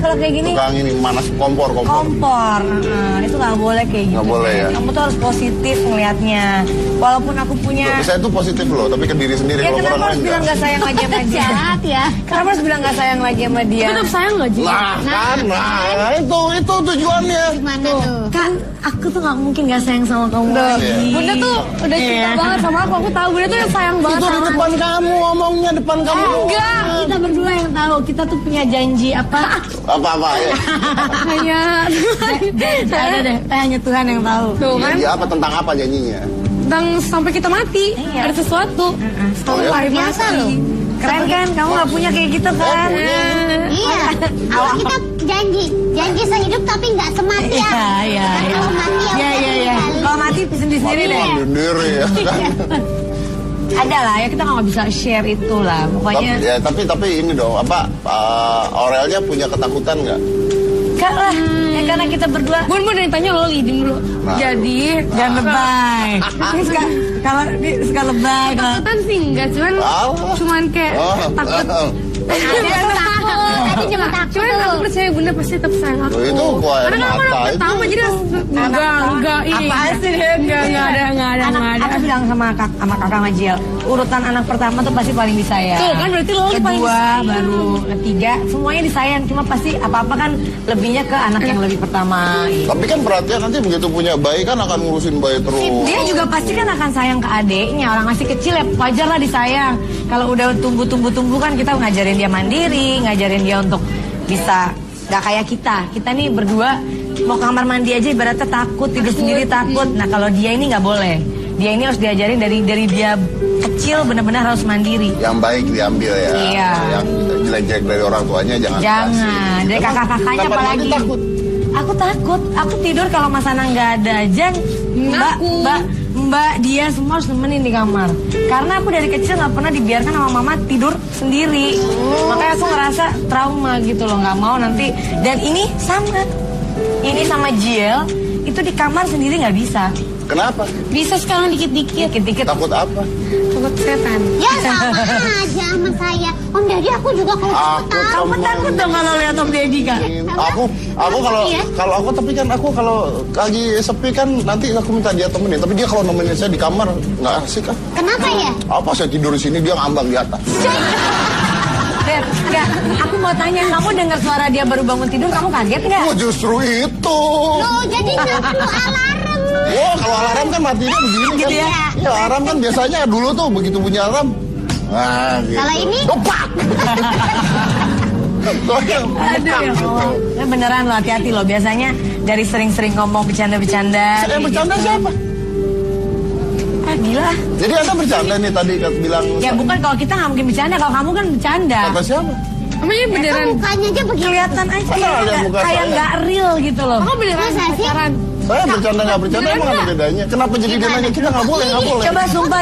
kalau kayak gini. Tukang ini manas kompor. Itu nggak boleh kayak gitu. Nggak boleh ya. Kamu tuh harus positif ngelihatnya. Walaupun aku punya. Saya tuh positif loh, tapi ke diri sendiri. Ya kenapa harus bilang nggak sayang lagi sama dia? Jahat ya. Kenapa harus bilang nggak sayang lagi sama dia? Tetap sayang nggak juga? Nah, itu tujuannya. Gimana tuh? Kan aku tuh nggak mungkin nggak sayang sama kamu lagi. Bunda tuh udah cinta banget sama aku. Aku tahu Bunda tuh yang sayang banget Itu di sama depan kamu, ngomongnya depan kamu. Enggak, kita berdua yang tahu. Kita tuh punya janji apa? Apa ya? hanya. Ada deh, hanya Tuhan yang tahu. Tuh kan? Janji apa, tentang apa janjinya? Dan sampai kita mati Iya. ada sesuatu. Luar biasa loh. Keren kan? Kamu nggak punya kayak gitu kan? Iya. Kalau kita janji sehidup tapi nggak semati ya. Iya. Kalau mati ya. Iya. Kalau mati sendiri deh. Sendiri ya. Ada lah ya, kita nggak bisa share itu lah. Pokoknya. Tapi ini dong, apa Aurelnya punya ketakutan nggak? Enggak lah, ya karena kita berdua. Bun yang tanya lo lidin dulu. Nah. Jadi Jangan lebay. Kalau suka lebay. takutan sih enggak, cuman kayak takut. Tapi cuma takut. Cuman aku percaya Bunda pasti tetap sayang aku. Itu kuah air Karena aku mata anak itu. pertama jadi enggak ini. Apaan sih? Enggak ada. Aku bilang sama kakak Majil, urutan anak pertama tuh pasti paling disayang. Tuh kan berarti lo paling Kedua, disayang. baru ketiga, semuanya disayang. Cuma pasti apa-apa kan lebihnya ke anak yang lebih pertama. Tapi kan perhatian nanti begitu punya bayi kan akan ngurusin bayi terus. Dia juga pasti kan akan sayang ke adeknya. Orang masih kecil ya wajar lah disayang. Kalau udah tumbuh kan kita ngajarin dia mandiri, ngajarin dia untuk bisa gak kayak kita. Kita nih berdua mau kamar mandi aja ibaratnya takut, tidur sendiri takut. Nah kalau dia ini nggak boleh. Dia ini harus diajarin dari dia kecil benar-benar harus mandiri. Yang baik diambil ya. Iya. Yang jelek-jelek dari orang tuanya jangan. Dari kakak-kakaknya apalagi. Takut. Aku takut. Aku tidur kalau Mas Anang nggak ada aja. Mbak dia semua harus nemenin di kamar. Karena aku dari kecil nggak pernah dibiarkan sama mama tidur sendiri. Makanya aku ngerasa trauma gitu loh, nggak mau nanti. Dan ini sama Jiel itu di kamar sendiri nggak bisa. Kenapa? Bisa sekarang dikit-dikit. Takut apa? Takut setan. Ya sama aja sama saya. Om Deddy aku juga kalau takut. Kamu takut dong kalau lihat Om Deddy Kak? Aku kalau aku tapi kan aku kalau lagi sepi kan nanti aku minta dia temenin. Tapi dia kalau nemenin saya di kamar nggak asik kan? Kenapa ya? Apa saya tidur di sini dia ngambang di atas. Beb, enggak. Aku mau tanya, kamu dengar suara dia baru bangun tidur, kamu kaget nggak? Oh justru itu. Loh jadi nggak perlu alarm. Wah kalau alarm kan matinya begini Gitu kan. ya? Ya alarm kan biasanya dulu tuh begitu bunyi alarm. Nah, gitu. Kalau ini? Opak. Aduh ya Allah. Ya beneran loh, hati-hati loh. Biasanya dari sering-sering ngomong bercanda-bercanda. Saya bercanda siapa? Ah gila. Jadi Anda bercanda nih tadi bilang. Ya bukan, kalau kita nggak mungkin bercanda, kalau kamu kan bercanda. Kata siapa? Emangnya beneran? Mukanya aja begitu. Kelihatan aja Masa lihat muka kayak saya? nggak real gitu loh. Kamu beneran Masa sih? pacaran? Saya bercanda nggak bercanda emang ada bedanya. Kenapa jadi dia nanya kita nggak boleh nggak boleh? Coba sumpah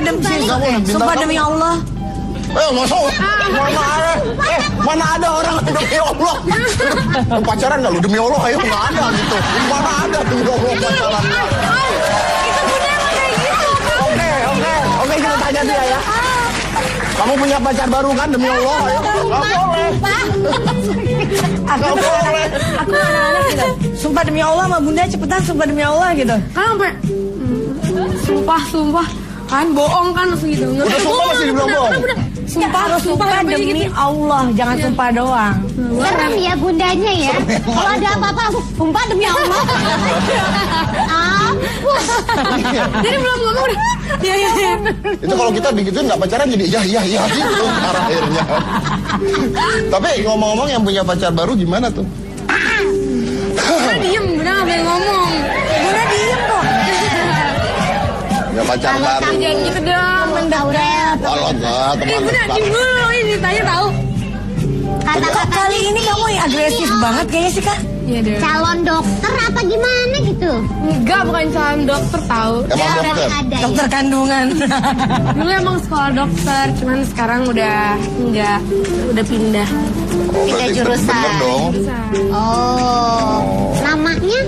demi Allah. Masa mana ada orang demi Allah pacaran nggak lu demi Allah ayo nggak ada gitu. Mana ada demi Allah pacaran? Oke kita tanya dia ya. Kamu punya pacar baru kan demi Allah ayo nggak boleh. Aku anak-anak gitu. Sumpah demi Allah sama bunda cepetan sumpah demi Allah gitu. Kan sampai sumpah kan bohong kan langsung gitu. Udah sumpah masih dibilang bohong. Sumpah demi Allah, jangan sumpah doang. Serem ya bundanya ya. Kalau ada apa-apa aku sumpah demi Allah. Jadi belum ngomong udah. Iya. Itu kalau kita digituin nggak pacaran jadi iya gitu akhirnya. Tapi ngomong-ngomong yang punya pacar baru gimana tuh? Bunda diem, Bunda nggak boleh ngomong. Bunda diem kok. Ya pacar baru. Jangan gitu dong, mendadak. Kalau enggak teman Bunda diem dulu, ini ditanya tahu. Kata-kata Kali ini kamu agresif banget kayaknya sih Kak. Iya deh. calon dokter apa gimana gitu. Enggak, bukan calon dokter tahu. Emang Jarang dokter? ada ya. Dokter kandungan. Dulu emang sekolah dokter, cuman sekarang udah enggak, udah pindah. Oh, Beda berarti jurusan. bener dong. Oh, namanya?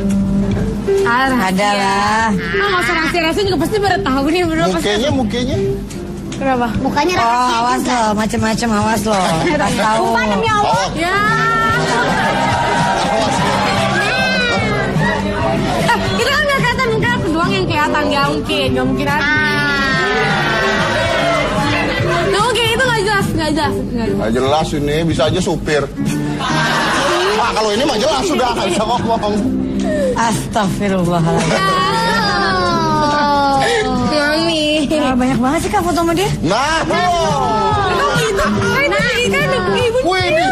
Ada lah. Nggak usah rahasia-rahasia juga pasti pada tahu nih bro. Mukanya. Kenapa? Mukanya Oh, rahasia awas juga. loh, macem-macem awas loh. Kasih tahu. Sumpah demi Allah. Oh, Ya. mungkin ada. Nggak mungkin, itu nggak jelas. Nggak jelas ini, bisa aja supir. Pak, kalau ini mah jelas sudah, nggak bisa ngomong. Astagfirullahaladzim. Mami. Banyak banget sih Kak foto sama dia. Nah, wih ini.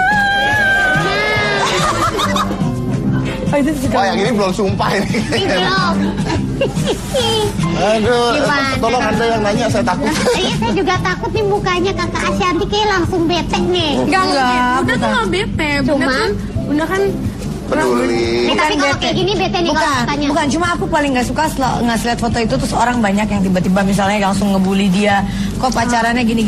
Wah, yang ini belum sumpah ini. Belum. Aduh, Gimana? tolong Anda yang nanya, saya takut. Iya, saya juga takut nih mukanya kakak Asyanti kayak langsung bete nih. Enggak, Bunda tuh bukan. nggak bete. Bunda kan Peduli. Tapi kalau kayak gini bete nih kalau katanya. Bukan, cuma aku paling gak suka ngasih lihat foto itu terus orang banyak yang tiba-tiba misalnya langsung ngebully dia. Kok pacarannya gini.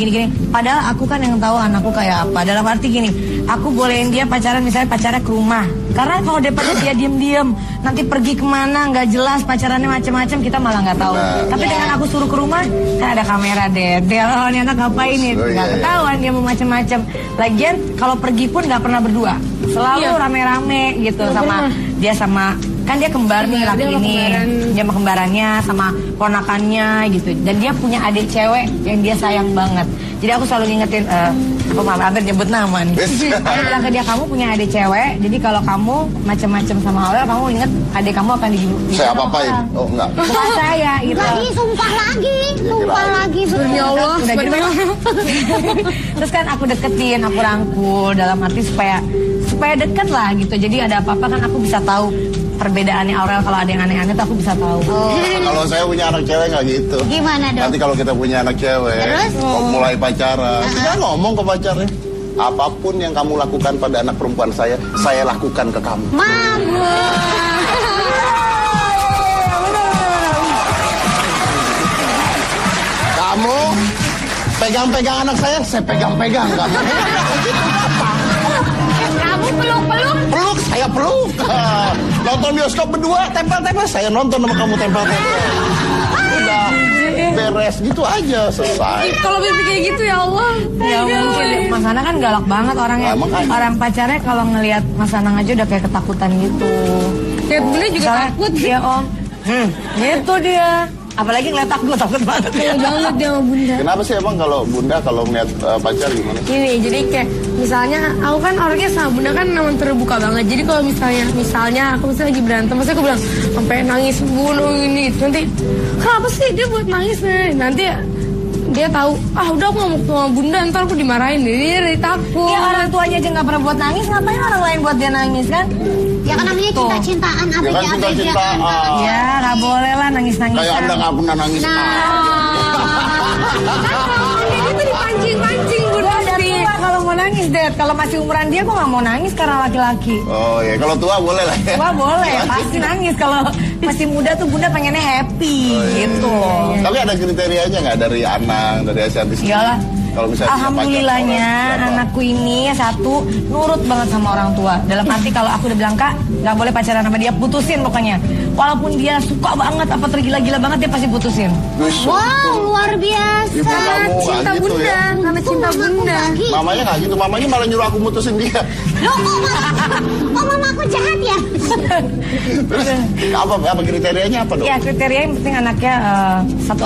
Padahal aku kan yang tahu anakku kayak apa. Dalam arti gini, aku bolehin dia pacaran misalnya pacarnya ke rumah. Karena kalau daripada dia diem-diem, nanti pergi kemana nggak jelas pacarannya macam-macam kita malah nggak tahu. Tapi dengan aku suruh ke rumah, kan ada kamera dedel. Oh, ini anak ngapain nih? Nggak ketahuan dia mau macam-macam. Lagian kalau pergi pun nggak pernah berdua. Selalu rame-rame gitu sama dia sama kan dia kembar nih laki ini, dia sama kembarannya sama ponakannya gitu, dan dia punya adik cewek yang dia sayang banget. Jadi aku selalu ngingetin, aku malah hampir nyebut nama nih. Aku bilang ke dia, kamu punya adik cewek, jadi kalau kamu macem-macem sama Aurel, kamu inget adik kamu akan dibunuh. Saya apa-apain? Oh enggak. Bukan saya gitu. Lagi sumpah lagi. Ya Allah, udah gitu. Terus kan aku deketin, aku rangkul dalam arti supaya deket lah gitu. Jadi ada apa-apa kan aku bisa tahu perbedaannya Aurel, kalau ada yang aneh-aneh tuh aku bisa tahu. Kalau saya punya anak cewek nggak gitu. Gimana dong? Nanti kalau kita punya anak cewek, mulai pacaran, dia ngomong ke pacarnya, apapun yang kamu lakukan pada anak perempuan saya lakukan ke kamu. Mama. Kamu pegang-pegang anak saya pegang-pegang kamu. Kamu peluk-peluk. Peluk, saya peluk. Nonton bioskop berdua, tempel-tempel, saya nonton sama kamu tempel-tempel. Udah beres gitu aja, selesai. kalau baby kayak gitu ya Allah. Ya mungkin Mas Anang kan galak banget orangnya. Orang pacarnya kalau ngelihat Mas Anang aja udah kayak ketakutan gitu. Ya Bunda juga takut. Iya Om. Gitu dia. Apalagi ngeliat aku takut banget. Takut banget dia sama Bunda. Kenapa sih emang kalau Bunda kalau ngeliat pacar gimana? Gini, jadi kayak misalnya aku kan orangnya sama Bunda kan memang terbuka banget. Jadi kalau misalnya aku lagi berantem, pasti aku bilang sampai nangis bunuh ini. Nanti kenapa sih dia buat nangis nih? Nanti dia tahu, udah aku ngomong sama Bunda, ntar aku dimarahin. Dia takut. Ya orang tuanya aja nggak pernah buat nangis, ngapain orang lain buat dia nangis kan? Ya kan namanya cinta-cintaan, Ya kan abg-abg. cinta-cintaan. Ya nggak boleh lah nangis-nangisan. Kayak Anda nggak pernah nangis. Jadi itu dipancing-pancing Bunda. Kalau mau nangis, Dad. Kalau masih umuran dia, kok nggak mau nangis karena laki-laki. Oh ya, kalau tua boleh lah ya. Wah boleh, pasti nangis. Kalau masih muda tuh Bunda pengennya happy gitu. Tapi ada kriterianya nggak dari Anang, dari Asyanti sendiri? Iyalah. Kalau misalnya Alhamdulillahnya anakku ini satu nurut banget sama orang tua. Dalam arti kalau aku udah bilang Kak nggak boleh pacaran sama dia, putusin pokoknya. Walaupun dia suka banget apa tergila-gila banget dia pasti putusin. Wow, luar biasa. Ibu kamu Cinta gitu Bunda, ya? karena cinta Bunda. Mamanya nggak gitu, mamanya malah nyuruh aku mutusin dia. Loh, mama aku jahat ya? Terus apa kriterianya apa dong? Ya kriteria yang penting anaknya satu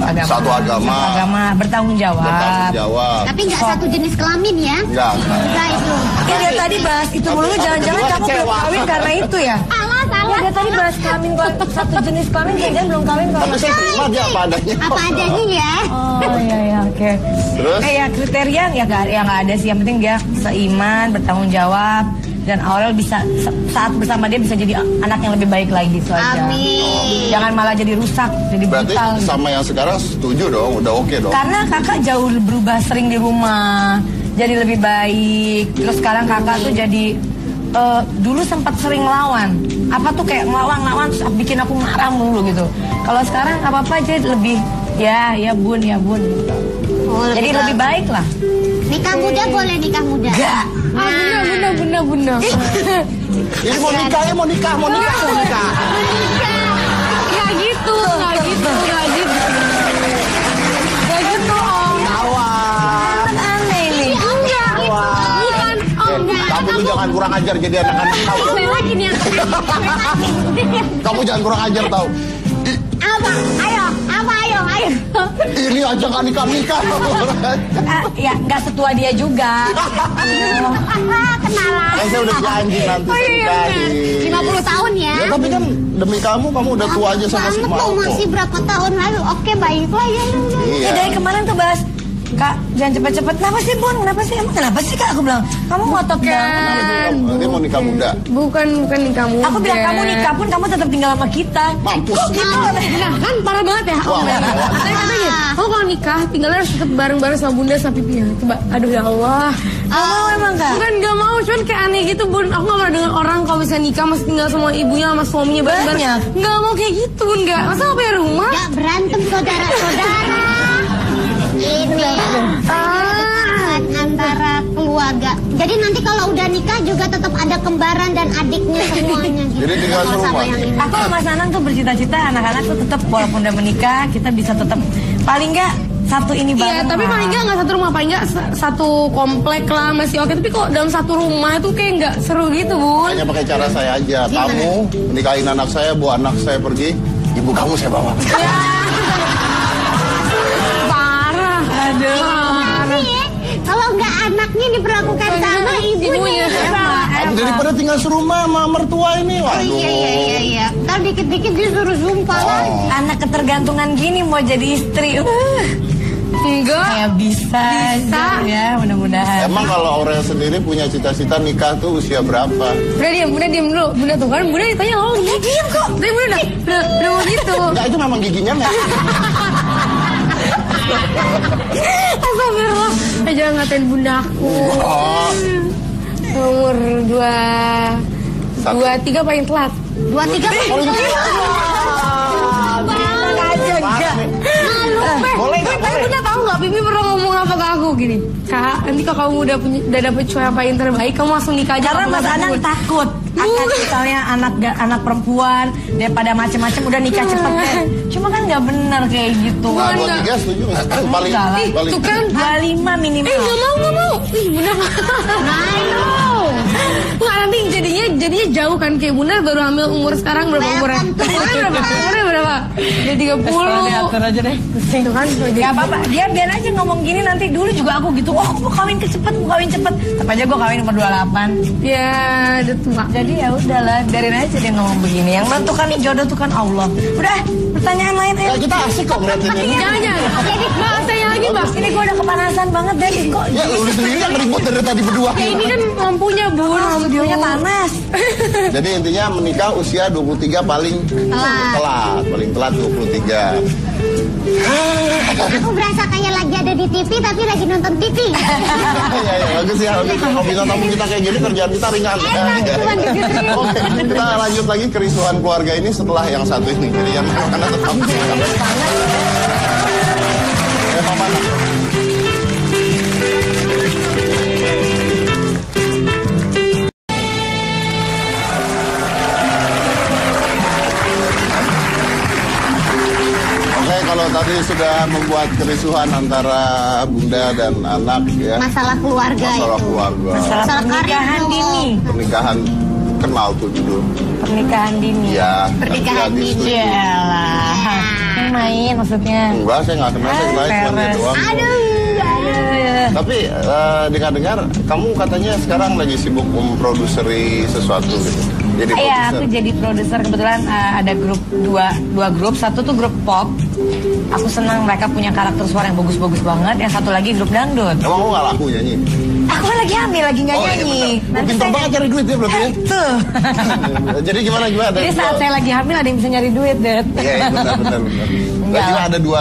agama. Satu agama. Bertanggung jawab. Bertanggung jawab. Tapi nggak satu jenis kelamin ya? Enggak. Enggak itu. Ya dia tadi bahas itu mulu, jangan-jangan kedua kamu belum kecewa. kawin karena itu ya? Salah. Dia tadi bahas kelamin satu jenis kelamin, jangan belum kawin kalau Tapi saya terima dia apa adanya. Apa adanya ya? Oh iya oke. Terus? Ya kriteria ya nggak ada sih, yang penting dia seiman, bertanggung jawab, dan Aurel bisa saat bersama dia bisa jadi anak yang lebih baik lagi, itu aja. Amin. Jangan malah jadi rusak, jadi Berarti brutal. sama yang sekarang setuju dong, udah oke dong. Karena kakak jauh berubah sering di rumah, jadi lebih baik. Terus sekarang kakak tuh jadi dulu sempat sering ngelawan. Apa tuh kayak ngelawan terus bikin aku marah mulu gitu. Kalau sekarang apa-apa aja lebih ya bun. Oh, Jadi lebih baik lah. Nikah muda boleh nikah muda. Enggak. Bunda. Ini mau nikah. Nggak gitu Om. Awas. Kan aneh nih. Bukan Om. Kamu tuh jangan kurang ajar jadi anak-anak tahu. Lagi nih. Kamu jangan kurang ajar tahu. Apa? Ayo. Apa ayo. Ini aja kan nikah. Ya nggak setua dia juga. Kenalan. Kan saya udah janji nanti Oh iya nikahin. 50 tahun ya. Ya tapi kan demi kamu udah tua aja sama si Banget Mao. tuh, masih berapa tahun lalu. Oke, baiklah ya. Iya. Ya dari kemarin tuh bahas, Kak jangan cepet-cepet. Kenapa sih Bun? Kenapa sih? Emang kenapa sih Kak? Aku bilang kamu ngotot banget. Dia mau nikah muda. Bukan nikah muda. Aku bilang kamu nikah pun kamu tetap tinggal sama kita. Mampus. Kok gitu? Nah kan parah banget ya. Wah, Saya katanya, kamu kalau nikah tinggalnya harus tetap bareng-bareng sama bunda sama pipinya. Coba, aduh ya Allah. Kamu mau emang Kak? Bukan gak mau, cuman kayak aneh gitu bun. Aku gak pernah dengar orang kalau misalnya nikah masih tinggal sama ibunya sama suaminya bareng-bareng. Banyak. Gak mau kayak gitu bun, gak. Masa gak punya rumah? Gak berantem saudara-saudara. Ini antara keluarga. Jadi nanti kalau udah nikah juga tetap ada kembaran dan adiknya semuanya gitu. Jadi tinggal Sama serumah. yang ini. Aku sama Mas Anang tuh bercita-cita anak-anak tuh tetap walaupun udah menikah kita bisa tetap paling nggak satu ini Iya, bareng. tapi paling nggak satu rumah, paling nggak satu komplek lah masih oke. Tapi kok dalam satu rumah itu kayak nggak seru gitu bun. Hanya pakai cara saya aja. Kamu nikahin anak saya, bawa anak saya pergi. Ibu kamu saya bawa. Parah. Aduh. Iya, kalau nggak anaknya diperlakukan sama ibunya. Daripada tinggal serumah sama mertua ini. Oh Waduh. iya. Ntar dikit-dikit disuruh sumpah lagi. Anak ketergantungan gini mau jadi istri. Enggak. Kayak bisa ya mudah-mudahan. Emang kalau Aurel sendiri punya cita-cita nikah tuh usia berapa? Bunda diam dulu. Bunda tuh kan, Bunda ditanya lo. Bunda diam kok. Tapi Bunda udah mau gitu. Enggak, itu memang giginya nggak. Astagfirullah. Jangan ngatain bundaku. Oh, Umur 23 paling telat. 23 boleh nggak? Tapi Bunda tahu nggak, Bibi pernah ngomong apa ke aku gini, Kak, nanti kalau kamu udah dapet cowok yang paling terbaik, kamu langsung nikah aja. Karena Mas Anang takut akan misalnya anak perempuan daripada macam-macam udah nikah cepet kan. Cuma kan nggak benar kayak gitu. Nah, 23 setuju nggak? Paling Enggak lah. paling. Tuh kan, 25 minimal. nggak mau. Ih, Bunda. Nggak, nanti jadinya jauh kan, kayak Bunda baru hamil umur sekarang berapa umurnya? Umurnya berapa? Udah 30. Diatur aja deh. Itu kan, Gak apa-apa, dia biar aja ngomong gini nanti. Dulu juga aku gitu, oh aku mau kawin cepet. Tapi aja gue kawin umur 28. ya udah tua. Jadi ya udahlah, biarin aja dia ngomong begini. Yang menentukan jodoh tuh kan Allah. Udah, pertanyaan lain Ya, ayo. kita asik kok ngeliatin ini. Jangan. Mbak, saya lagi Mbak. Ini gue udah kepanasan banget deh kok. Ya, lu sendiri yang ribut dari tadi berdua. Ya ini kan lampunya bun, Studionya panas. Jadi intinya menikah usia 23 paling telat. Paling telat 23. Aku berasa kayak lagi ada di TV tapi lagi nonton TV. Iya, bagus ya. Kalau bisa tamu kita kayak gini, kerjaan kita ringan. Emang cuma dikit-dikit. Oke, kita lanjut lagi kerisuhan keluarga ini setelah yang satu ini. Jadi yang karena tetap. Mama. Oke, kalau tadi sudah membuat kerisuhan antara bunda dan anak ya. Masalah keluarga Masalah itu. keluarga. Masalah pernikahan karir dini. Pernikahan kenal tuh judul. Pernikahan dini. Ya. Pernikahan nanti dini. setuju. Yalah. Yang main maksudnya. Enggak, saya nggak kenal, saya kenal cuma dia Peres. doang. Aduh. Tapi dengar-dengar kamu katanya sekarang lagi sibuk memproduseri sesuatu gitu. Jadi Iya, aku produser. jadi produser. Kebetulan ada grup dua grup. Satu tuh grup pop. Aku senang mereka punya karakter suara yang bagus-bagus banget. Yang satu lagi grup dangdut. Emang kamu nggak laku nyanyi? Aku kan lagi hamil, lagi nggak Oh, iya nyanyi. benar. Pintar banget cari duit ya berarti ya. Tuh. Jadi gimana? Jadi saat saya lagi hamil ada yang bisa nyari duit, Dad. Iya, benar. Enggak Lagi lah. ada dua